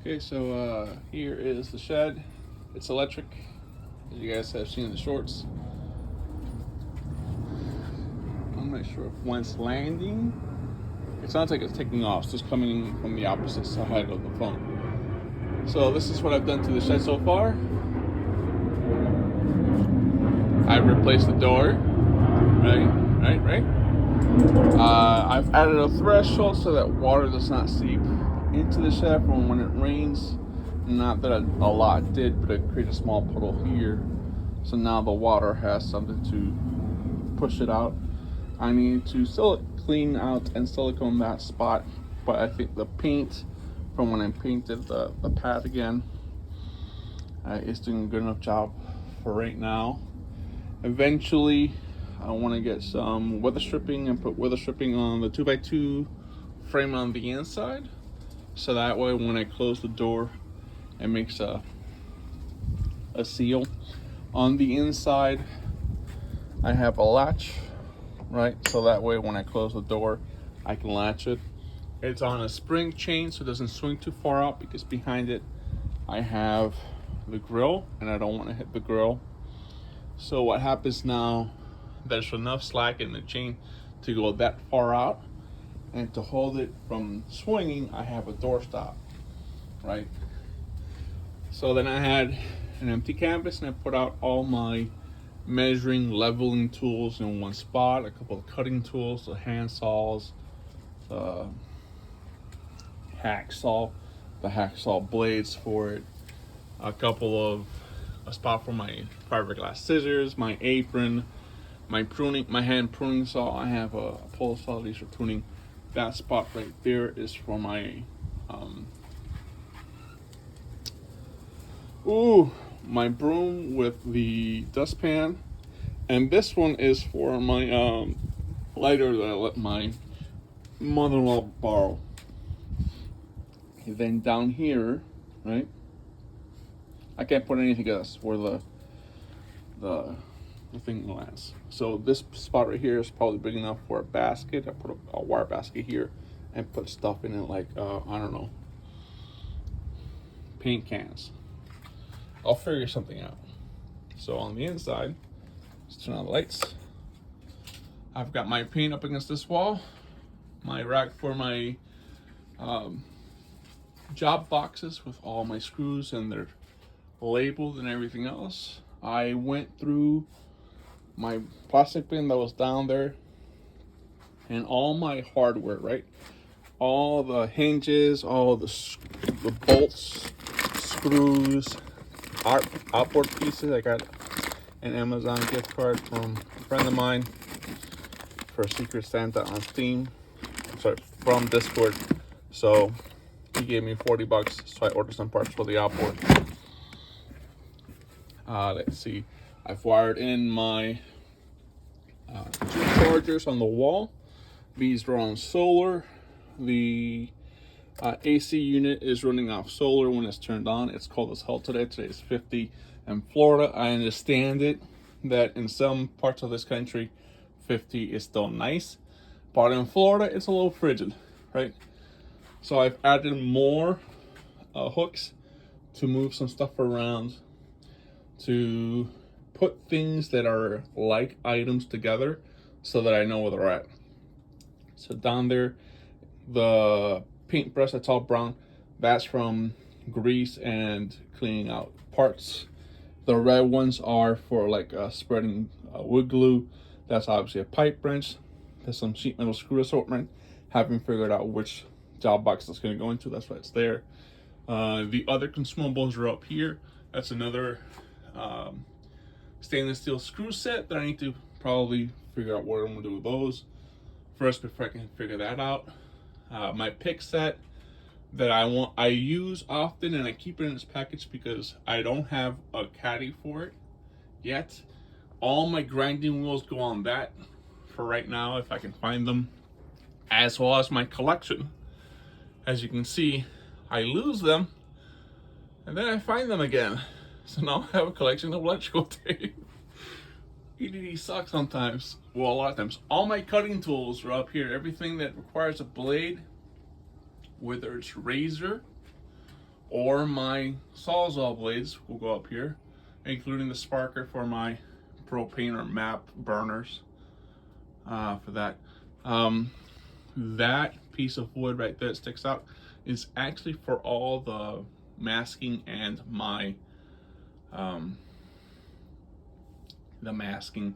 Okay, so here is the shed. It's electric, as you guys have seen in the shorts. I'm not sure if one's landing. It sounds like it's taking off, so it's coming from the opposite side of the phone. So this is what I've done to the shed so far. I've replaced the door. Right. I've added a threshold so that water does not seep into the shed from when it rains. Not that a lot did, but it created a small puddle here. So now the water has something to push it out. I need to still clean out and silicone that spot, but I think the paint from when I painted the pad again is doing a good enough job for right now. Eventually, I want to get some weather stripping and put weather stripping on the 2x2 frame on the inside, so that way when I close the door, it makes a seal. On the inside, I have a latch, right? So that way when I close the door, I can latch it. It's on a spring chain, so it doesn't swing too far out, because behind it, I have the grill, and I don't want to hit the grill. So what happens now, there's enough slack in the chain to go that far out, and to hold it from swinging, I have a door stop, right? So then I had an empty canvas, and I put out all my measuring, leveling tools in one spot, a couple of cutting tools, the hand saws, the hacksaw blades for it, a spot for my fiberglass scissors, my apron, my hand pruning saw. I have a pole saw these for pruning. That spot right there is for my my broom with the dustpan, and this one is for my lighter that I let my mother-in-law borrow. And then down here, right, I can't put anything else where the thing lands. So this spot right here is probably big enough for a basket. I put a wire basket here and put stuff in it, like I don't know, paint cans. I'll figure something out. So on the inside, let's turn on the lights. I've got my paint up against this wall, my rack for my job boxes with all my screws, and they're labeled and everything else. I went through my plastic bin that was down there and all my hardware, right? All the hinges, all the bolts, screws, outboard pieces. I got an Amazon gift card from a friend of mine for Secret Santa on Steam. From Discord. So he gave me $40, so I ordered some parts for the outboard. Let's see. I've wired in my two chargers on the wall. These are on solar. The AC unit is running off solar when it's turned on. It's cold as hell today. Today is 50 in Florida. I understand it that in some parts of this country 50 is still nice, but in Florida it's a little frigid, right? So I've added more hooks to move some stuff around, to put things that are like items together so that I know where they're at. So down there, the paintbrush that's all brown, that's from grease and cleaning out parts. The red ones are for like spreading wood glue. That's obviously a pipe wrench. There's some sheet metal screw assortment. Haven't figured out which job box that's going to go into. That's why it's there. The other consumables are up here. That's another stainless steel screw set that I need to probably figure out what I'm going to do with those first before I can figure that out. My pick set that I use often, and I keep it in this package because I don't have a caddy for it yet. All my grinding wheels go on that for right now, if I can find them, as well as my collection. As you can see, I lose them and then I find them again. So now I have a collection of electrical tape. EDD sucks sometimes. Well, a lot of times. All my cutting tools are up here. Everything that requires a blade, whether it's razor or my Sawzall blades will go up here, including the sparker for my propane or MAP burners for that. That piece of wood right there that sticks out is actually for all the masking and my the masking,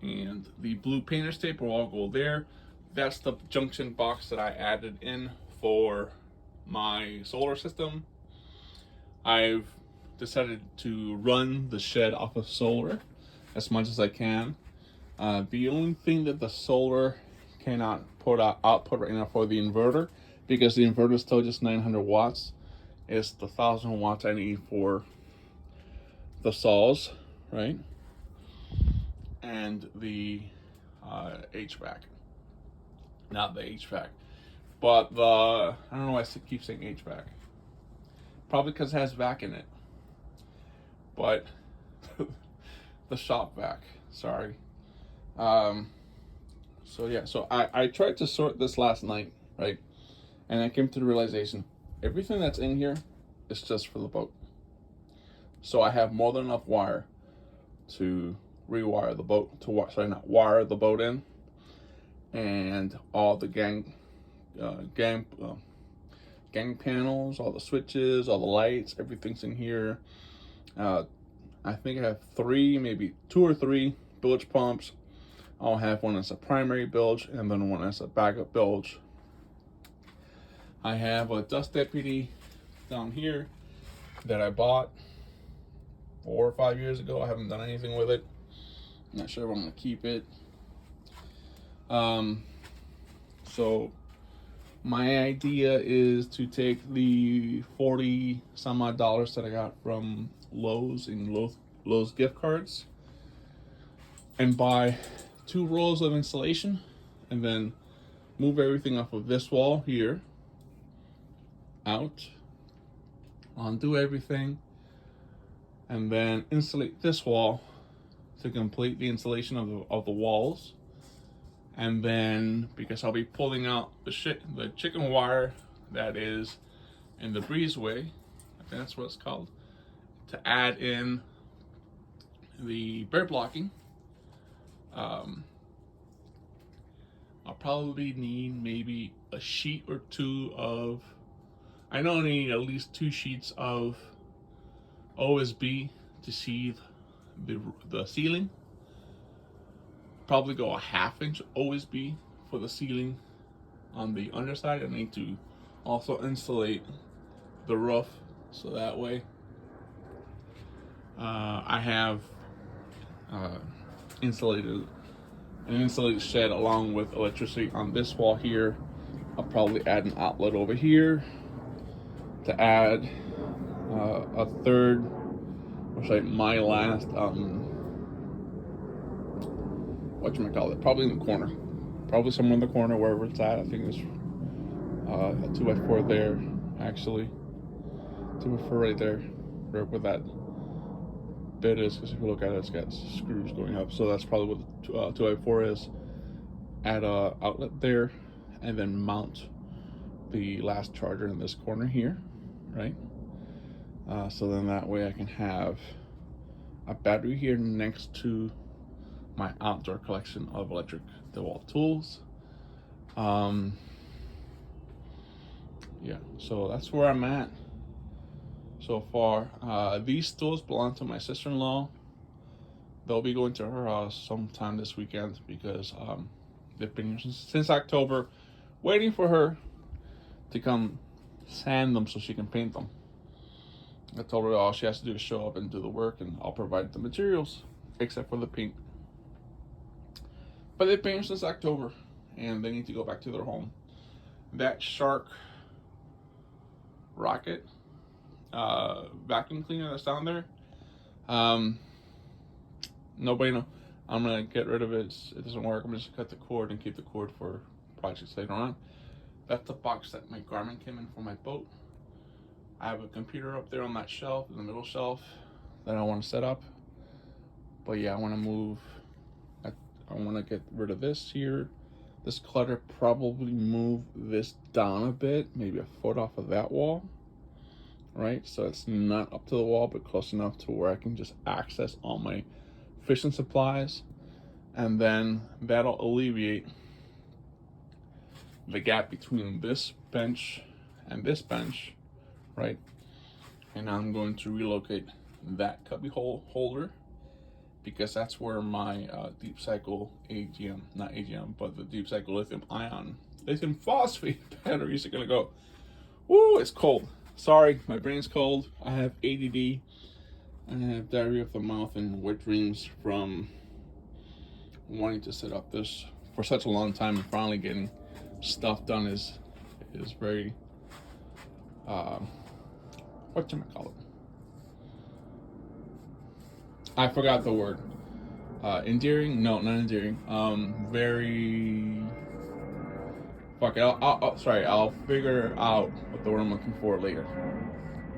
and the blue painter's tape will all go there. That's the junction box that I added in for my solar system. I've decided to run the shed off of solar as much as I can. The only thing that the solar cannot put out output right now for the inverter, because the inverter is still just 900 watts, is the 1000 watts I need for the saws, right? And the HVAC. Not the HVAC, but the, I don't know why I keep saying HVAC. Probably because it has vac in it. But the shop vac, sorry. So yeah, so I tried to sort this last night, right? And I came to the realization, everything that's in here is just for the boat. So I have more than enough wire to rewire the boat, not wire the boat in. And all the gang panels, all the switches, all the lights, everything's in here. I think I have maybe 2 or 3 bilge pumps. I'll have one that's a primary bilge and then one that's a backup bilge. I have a dust deputy down here that I bought 4 or 5 years ago. I haven't done anything with it. I'm not sure if I'm gonna keep it. So my idea is to take the 40 some odd dollars that I got from Lowe's and Lowe's gift cards and buy 2 rolls of insulation, and then move everything off of this wall here out, undo everything, and then insulate this wall to complete the insulation of the walls. And then, because I'll be pulling out the chicken wire that is in the breezeway, I think that's what it's called, to add in the bird blocking. I'll probably need maybe a sheet or 2 of, I know I need at least 2 sheets of OSB to sheathe the ceiling. Probably go a 1/2 inch OSB for the ceiling on the underside. I need to also insulate the roof, so that way I have insulated an insulated shed along with electricity on this wall here. I'll probably add an outlet over here to add a third, or say my last whatchamacallit, probably in the corner. Probably somewhere in the corner, wherever it's at. I think there's a 2x4 there, actually. 2x4 right there, right where that bit is, because if you look at it, it's got screws going up. So that's probably what the 2x4 is. Add a outlet there, and then mount the last charger in this corner here, right? So then that way I can have a battery here next to my outdoor collection of electric DeWalt tools. Yeah, so that's where I'm at so far. These tools belong to my sister-in-law. They'll be going to her house sometime this weekend, because they've been here since October, waiting for her to come sand them so she can paint them. I told her all she has to do is show up and do the work, and I'll provide the materials, except for the paint. But they've been here since October, and they need to go back to their home. That Shark Rocket vacuum cleaner that's down there, nobody know. I'm gonna get rid of it. It doesn't work. I'm just gonna cut the cord and keep the cord for projects later on. That's the box that my Garmin came in for my boat. I have a computer up there on that shelf, in the middle shelf, that I want to set up. But yeah, I want to move. I want to get rid of this here, this clutter. Probably move this down a bit, maybe a foot off of that wall, right? So it's not up to the wall, but close enough to where I can just access all my fishing supplies. And then that'll alleviate the gap between this bench and this bench, right? And now I'm going to relocate that cubby hole holder, because that's where my Deep Cycle AGM, not AGM, but the Deep Cycle lithium phosphate batteries are gonna go. Woo, it's cold. Sorry, my brain's cold. I have ADD. I have diarrhea of the mouth and wet dreams from wanting to set up this for such a long time, and finally getting stuff done is very whatchamacallit? I forgot the word. Endearing? No, not endearing. Very. Fuck it. Sorry, I'll figure out what the word I'm looking for later.